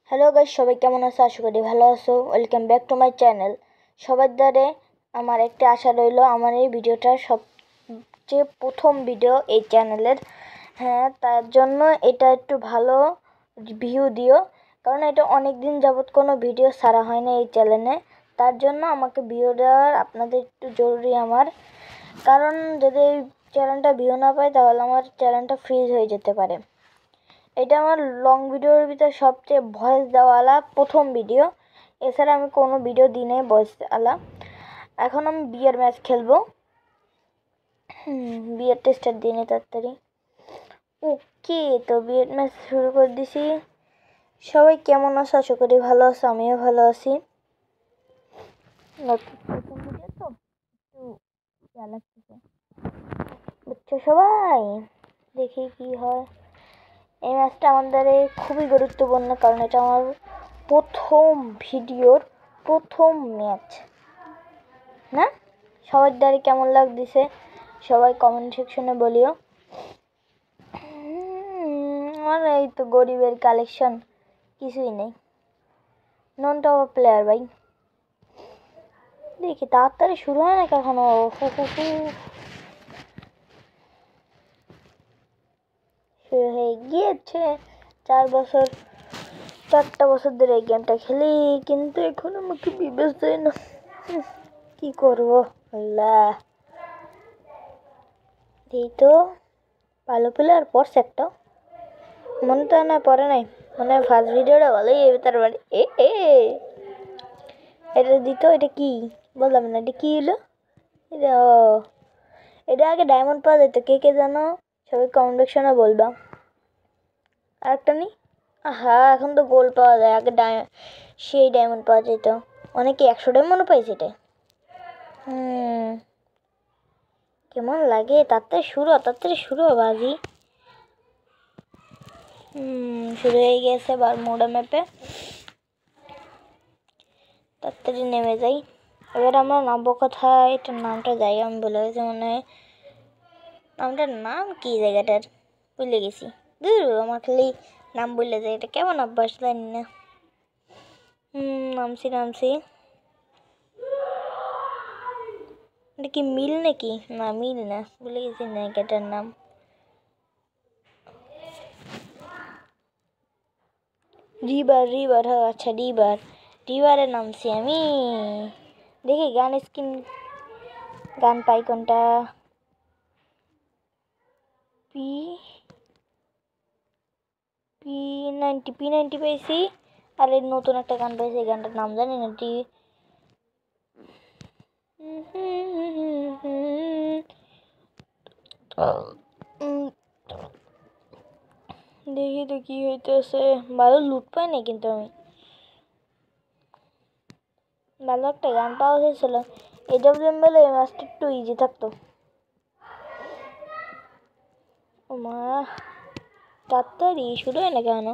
Hello guys, সবাই কেমন আছো? আশা করি ভালো আছো। Welcome back to my channel. সবার দ্বারে আমার একটা আশা রইল, আমার এই ভিডিওটা সবচেয়ে প্রথম ভিডিও এই চ্যানেলের। হ্যাঁ, তার জন্য এটা একটু ভালো ভিউ দিও, কারণ এটা অনেক দিন যাবত কোনো ভিডিও ছাড়া হয় না এই চ্যানেলে। তার জন্য আমাকে ভিউ দেওয়ার আপনাদের একটু জরুরি আমার, কারণ যদি এই চ্যানেলটা ভিউ না পায় তাহলে আমার চ্যানেলটা ফ্রিজ হয়ে যেতে পারে। এটা আমার লং ভিডিওর ভিতরে সবচেয়ে ভয়েস দেওয়ালা প্রথম ভিডিও। এছাড়া আমি কোনো ভিডিও দিই নাই ভয়েস আলা। এখন আমি বিয়ের ম্যাচ খেলবো। বিয়ের টেস্টার দিয়ে নি তাড়াতাড়ি। ওকে, তো বিয়ের ম্যাচ শুরু করে দিছি। সবাই কেমন আছো? আশা করি ভালো আছো, আমিও ভালো আছি। প্রথম ভিডিও তো একটু ইয়া লাগতেছে, বুঝছো সবাই। দেখি কি হয়। এই ম্যাচটা আমাদের খুবই গুরুত্বপূর্ণ, কারণ এটা আমার প্রথম ভিডিওর প্রথম ম্যাচ না। সবার দ্বারা কেমন লাগতেছে সবাই কমেন্ট সেকশনে বলিও। আমার এই তো গরিবের কালেকশন, কিছুই নেই। নন টপ প্লেয়ার ভাই। দেখি তাড়াতাড়ি শুরু হয় না কখনো। শুরু হয়ে গিয়েছে। 4টা বছর ধরে এই গেমটা খেলি, কিন্তু এখন আমাকে বিবেচ দেয় না। কি করবো আল্লাহ। এই তো ভালো প্লেয়ার পড়ছে একটা, মনে তো না পড়ে নাই। মানে ফার্স্ট ভিডিওটা ভালোই, তার মানে এটা দিত। এটা কি বললাম না, এটা কি হলো? এটা এটা আগে ডায়মন্ড পাওয়া যেত, কে কে জানো সবাই কমেন্ট সেকশনে বলবা। আরেকটা নি, হ্যাঁ এখন তো গোল্ড পাওয়া যায়, আগে সেই ডায়মন্ড পাওয়া যেত। অনেকে 100 ডায়মন্ডও পাইছে এটা। কেমন লাগে? তাড়াতাড়ি শুরু বাজি। শুরু হয়ে গেছে বারমুডা ম্যাপে। তাড়াতাড়ি নেমে যাই। এবার আমরা নামবো কোথায়? এটার নামটা জায়গা আমি বলে গেছি মনে হয়। নামটার নাম কি জায়গাটার ভুলে গেছি। দূর, আমার খালি নাম বললে যায়, এটা কেমন অভ্যাস জানি না। নামছি। এটা কি মিল নাকি? না মিল না, ভুলে গেছি জায়গাটার নাম। রিভার, হ্যাঁ আচ্ছা রিভারে নামছি আমি। দেখি গান পাই কোনটা। P90 পাইছি। আর এর নতুন একটা গান পাইছি, এই গানটার নাম জানি না। দেখি তো কি হইতেছে। ভালো লুট পাই নাই, কিন্তু আমি ভালো একটা গান পাওয়া হয়েছিল। AWM বলে এই ম্যাচটা একটু ইজি থাকতো। ও মা, তাড়াতাড়ি শুরু হয় না কেন?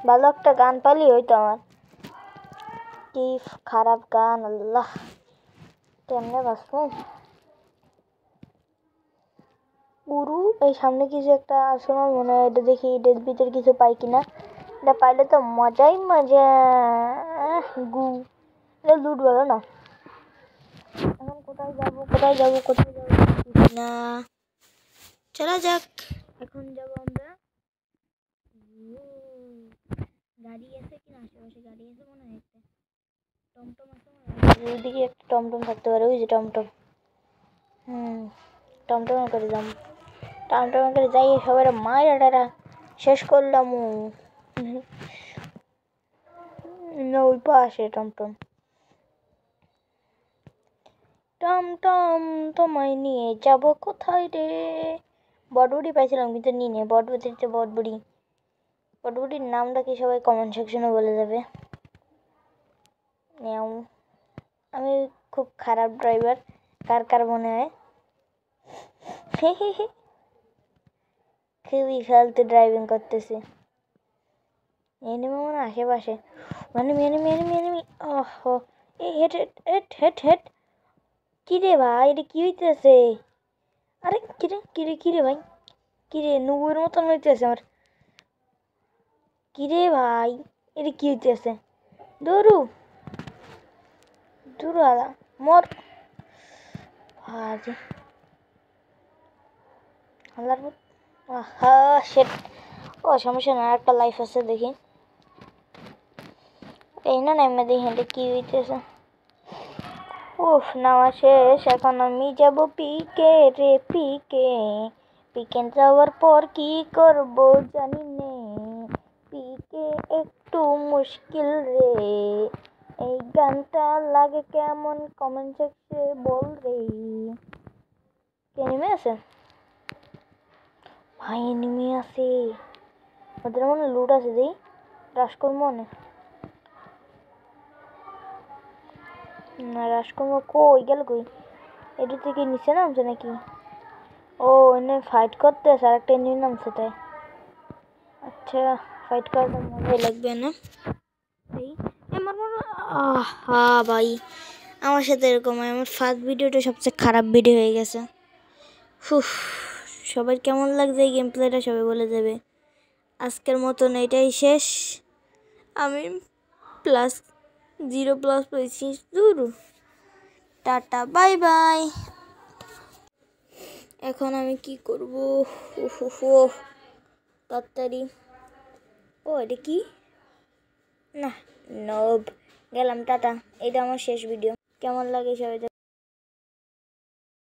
ভালো একটা গান পালি হইতো আমার। কি খারাপ গান, আল্লাহ কেমনে বাঁচবো। গুরু এই সামনে কিছু একটা আসলে মনে হয়, এটা দেখি এটার ভিতরে কিছু পাই কিনা। এটা পাইলে তো মজাই মজা। গু এটা লুট বলো না। এখন কোথায় যাবো না, চলা যাক। এখন যাবো আমরা। গাড়ি আছে কিনা, আশেপাশে গাড়ি আছে মনে হয়। টমটম আছে মনে হয়, ওইদিকে একটা টমটম থাকতে পারে। ওই যে টমটম। টমটমে করে যাই, সবাই মায়েরা শেষ করলাম। ওই পাশে টমটম তোমায় নিয়ে যাব কোথায় রে। বটবুটি পাইছিলাম কিন্তু নিয়ে বটবুটির নামটা কি সবাই কমেন্ট সেকশনে বলে যাবে। আমি খুব খারাপ ড্রাইভার, কার মনে হয়। খুবই ফালতু ড্রাইভিং করতেছি। এনিমি মনে আশেপাশে, এনিমি। ওহো, হেট। কি রে ভাই, এটা কি হইতেছে? আরে কিরে ভাই, কিরে নুবুর মতন হইতেছে আমার। কিরে ভাই, এটা কি হইতেছে? দৌড়ু দৌড়ু আলা মর ভাজি আল্লাহর ভূত। আহা শেট। ও সমস্যা না, একটা লাইফ আছে দেখি। এই না নেমে দেখি এটা কি হইতেছে। উফ নামা শেষ, এখন আমি যাব পিকে রে পিকে। পিকে যাওয়ার পর কি করব জানি নে। পিকে একটু মুশকিল রে। এই গানটা লাগে কেমন কমেন্ট সেকশনে বল রে। কে নেমে আছে? ভাই এনিমি আছে, ওদের মনে লুট আছে, দেই রাজকর্ম মনে না। রাজকর্ম কই গেল কই? এটা থেকে নিচে নামছে নাকি? ও এনে ফাইট করতে আছে, আর একটা এনিমি নামছে তাই। আচ্ছা ফাইট করতে মজাই লাগবে না। এই আমার মনে, আহা ভাই আমার সাথে এরকম আমার ফার্স্ট ভিডিওটা সবচেয়ে খারাপ ভিডিও হয়ে গেছে। হুফ, সবার কেমন লাগছে এই গেম প্লেটা সবাই বলে দেবে। আজকের মতন এটাই শেষ। আমি +0+ পেয়েছি। দূর, টাটা বাই বাই। এখন আমি কি করব? তাড়াতাড়ি। ও এটা কি? না নব, গেলাম টাটা। এটা আমার শেষ ভিডিও। কেমন লাগে সবাই